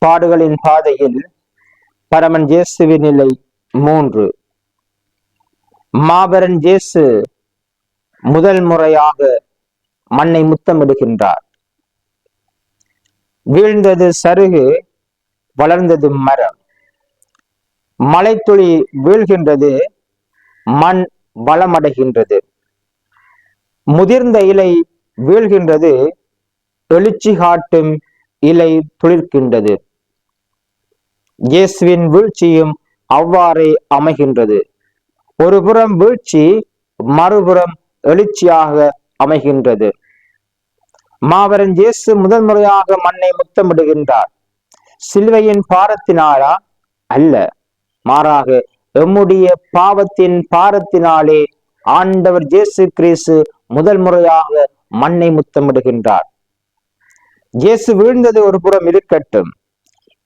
பாடுகளின் பாதையில் பரமன் இயேசுவின் நிலை 3. மாபெரன் இயேசு முதல் முறையாக மண்ணை முத்தமிடுகின்றார். வீழ்ந்தது சருகு, வளர்ந்தது மரம். மலைத்துளி வீழ்கின்றது, மண் வளமடைகின்றது. முதிர்ந்த இலை வீழ்கின்றது, எழுச்சி காட்டும் இலை துளிர்க்கின்றது. இயேசுவின் வீழ்ச்சியும் அவ்வாறே அமைகின்றது. ஒரு புறம் வீழ்ச்சி, மறுபுறம் எழுச்சியாக அமைகின்றது. மாபெரன் இயேசு முதல் முறையாக மண்ணை முத்தமிடுகின்றார். சிலுவையின் பாரத்தினாலா? அல்ல, மாறாக எம்முடைய பாவத்தின் பாரத்தினாலே ஆண்டவர் இயேசு கிறிஸ்து முதல் முறையாக மண்ணை முத்தமிடுகின்றார். இயேசு வீழ்ந்தது ஒரு புறம் இருக்கட்டும்,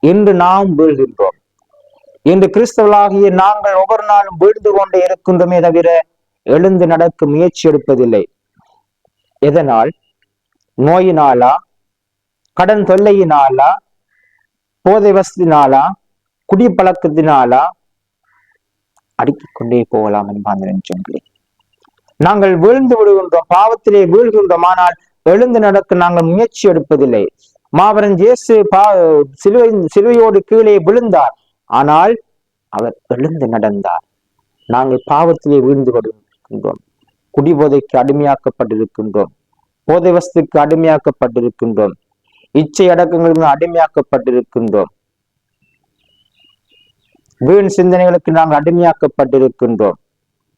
இன்று நாம் வீழ்கின்றோம். இன்று கிறிஸ்தவர்களாகிய நாங்கள் ஒவ்வொரு நாளும் வீழ்ந்து கொண்டே இருக்கின்றோமே தவிர எழுந்து நடக்க முயற்சி எடுப்பதில்லை. எதனால்? நோயினாலா? கடன் தொல்லையினாலா? போதை வசதினாலா? குடிப்பழக்கத்தினாலா? அடுக்கிக் கொண்டே போகலாம் என்பார்களே. நாங்கள் வீழ்ந்து விடுகின்றோம், பாவத்திலே வீழ்கின்றோம். ஆனால் எழுந்து நடக்க நாங்கள் முயற்சி எடுப்பதில்லை. மாபெரன் இயேசு சிலுவையோடு கீழே விழுந்தார், ஆனால் அவர் எழுந்து நடந்தார். நாங்கள் பாவத்திலே வீழ்ந்து கொண்டிருக்கின்றோம். குடிபோதைக்கு அடிமையாக்கப்பட்டிருக்கின்றோம், போதை வசதிக்கு அடிமையாக்கப்பட்டிருக்கின்றோம், இச்சை அடக்கங்களுக்கு அடிமையாக்கப்பட்டிருக்கின்றோம், வீண் சிந்தனைகளுக்கு நாங்கள் அடிமையாக்கப்பட்டிருக்கின்றோம்,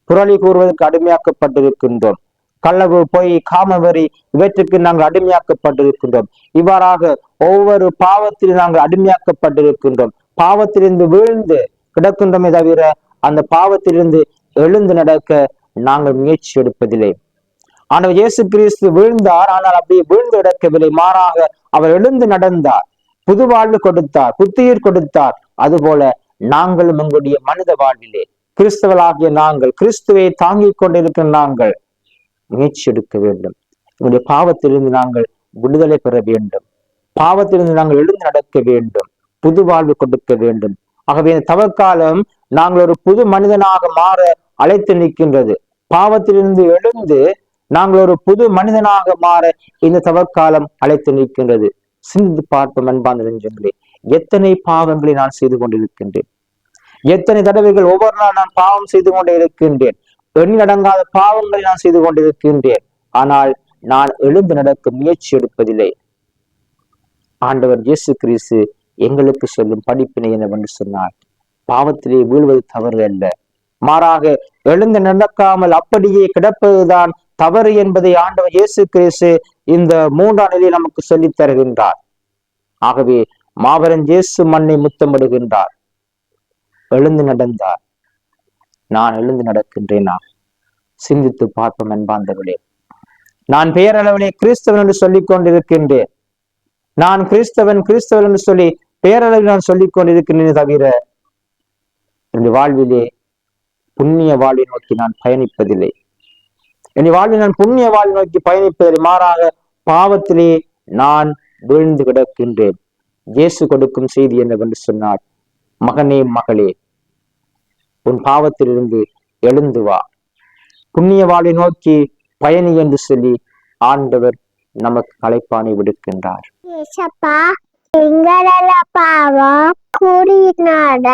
புரளி கூறுவதற்கு அடிமையாக்கப்பட்டிருக்கின்றோம், கள்ளவு, பொய், காமவெறி இவற்றுக்கு நாங்கள் அடிமையாக்கப்பட்டிருக்கின்றோம். இவ்வாறாக ஒவ்வொரு பாவத்திலும் நாங்கள் அடிமையாக்கப்பட்டிருக்கின்றோம். பாவத்திலிருந்து வீழ்ந்து கிடக்கின்றோமே தவிர அந்த பாவத்திலிருந்து எழுந்து நடக்க நாங்கள் முயற்சி எடுப்பதில்லை. ஆண்டவர் இயேசு கிறிஸ்து வீழ்ந்தார், ஆனால் அப்படியே வீழ்ந்து கிடக்கவில்லை. மாறாக அவர் எழுந்து நடந்தார், புது வாழ்வு கொடுத்தார், புத்துயிர் கொடுத்தார். அதுபோல நாங்களும் உங்களுடைய மனித வாழ்விலே கிறிஸ்தவர்களாகிய நாங்கள், கிறிஸ்துவை தாங்கிக் கொண்டிருக்கிற நாங்கள் முயற்சி எடுக்க வேண்டும். உங்களுடைய பாவத்திலிருந்து நாங்கள் விடுதலை பெற வேண்டும். பாவத்திலிருந்து நாங்கள் எழுந்து நடக்க வேண்டும், புது வாழ்வு கொடுக்க வேண்டும். ஆகவே இந்த தவக்காலம் நாங்கள் ஒரு புது மனிதனாக மாற அழைத்து நிற்கின்றது. பாவத்திலிருந்து எழுந்து நாங்கள் ஒரு புது மனிதனாக மாற இந்த தவக்காலம் அழைத்து நிற்கின்றது. சிந்தித்து பார்ப்போம் அன்பான நெஞ்சங்களே, எத்தனை பாவங்களை நான் செய்து கொண்டிருக்கின்றேன், எத்தனை தடவைகள் ஒவ்வொரு நாள் நான் பாவம் செய்து கொண்டே இருக்கின்றேன், எண்ணடங்காத பாவங்களை நான் செய்து கொண்டிருக்கின்றேன். ஆனால் நான் எழுந்து நடக்க முயற்சி எடுப்பதில்லை. ஆண்டவர் இயேசு கிறிஸ்து எங்களுக்கு சொல்லும் படிப்பினை என்னவென்று சொன்னார், பாவத்திலே வீழ்வது தவறு அல்ல, மாறாக எழுந்து நடக்காமல் அப்படியே கிடப்பதுதான் தவறு என்பதை ஆண்டவர் இயேசு கிறிஸ்து இந்த 3ஆம் நிலையில் நமக்கு சொல்லித் தருகின்றார். ஆகவே மாபெரன் இயேசு மண்ணை முத்தமிடுகின்றார், எழுந்து நடந்தார். நான் எழுந்து நடக்கின்றேனா? சிந்தித்து பார்ப்போம் அன்பார்ந்தவர்களே. நான் பெயரளவிலே கிறிஸ்தவன் என்று சொல்லிக் கொண்டிருக்கின்றேன். நான் கிறிஸ்தவன் என்று சொல்லி பெயரளவில் நான் சொல்லிக் கொண்டிருக்கின்றேன் தவிர என்னுடைய வாழ்விலே புண்ணிய வாழ்வை நோக்கி நான் பயணிப்பதில்லை. என்னுடைய வாழ்வில் நான் புண்ணிய வாழ்வை நோக்கி பயணிப்பதில்லை. மாறாக பாவத்திலே நான் வீழ்ந்து கிடக்கின்றேன். இயேசு கொடுக்கும் செய்தி என்னவென்று சொன்னார், மகனே, மகளே, உன் பாவத்திலிருந்து எழுந்து வா, புண்ணிய வாழ்வை நோக்கி பயணி என்று சொல்லி ஆண்டவர் நமக்கு அழைப்பானை விடுக்கின்றார். பாவம் கூடினாட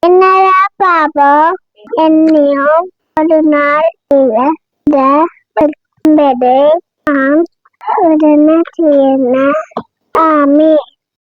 என்னடா பாவம் என்னையும் ஒரு நாள் உடனே ஆமே.